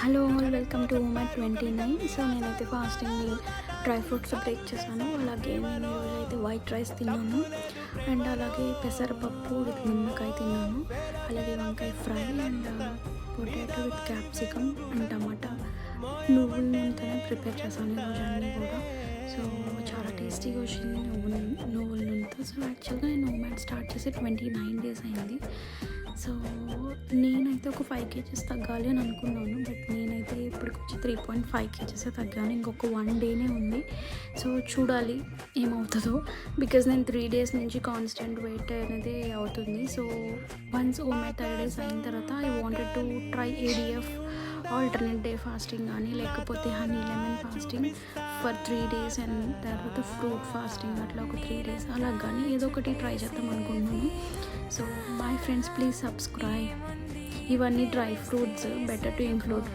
Hello all welcome to Uma 29. So నేనైతే ఫాస్టింగ్ని dry fruits break చేశాను. అలాగే నేను ఈరోజు అయితే వైట్ రైస్ తిన్నాను అండ్ అలాగే పెసరపప్పు విత్ నిమ్మకాయ తిన్నాను. అలాగే వంకాయ fry and potato with capsicum and tomato నువ్వుల నూనెతోనే ప్రిపేర్ చేశాను ఈరోజు అన్నీ కూడా. సో చాలా టేస్టీగా వచ్చింది నువ్వుల నూనెతో. సో యాక్చువల్గా నేను ఉమా స్టార్ట్ చేసి 29 డేస్ అయింది. సో నేనైతే ఒక 5 కేజెస్ తగ్గాలి అని అనుకున్నాను, బట్ నేనైతే ఇప్పటికొచ్చి 3.5 కేజెస్ తగ్గాను. ఇంకొక 1 డేనే ఉంది. సో చూడాలి ఏమవుతుందో, బికాజ్ నేను 3 డేస్ నుంచి కాన్స్టెంట్ వెయిట్ అనేది అవుతుంది. సో వన్స్ ఓమా 30 డేస్ అయిన తర్వాత I wanted to try ADF alternate day fasting కానీ, లేకపోతే honey lemon fasting for 3 days and తర్వాత ఫ్రూట్ ఫాస్టింగ్ అట్లా ఒక 3 డేస్ అలా కానీ ఏదో ఒకటి ట్రై చేద్దాం అనుకుంటున్నాను. So my friends, please subscribe. ఇవన్నీ dry fruits, better to include.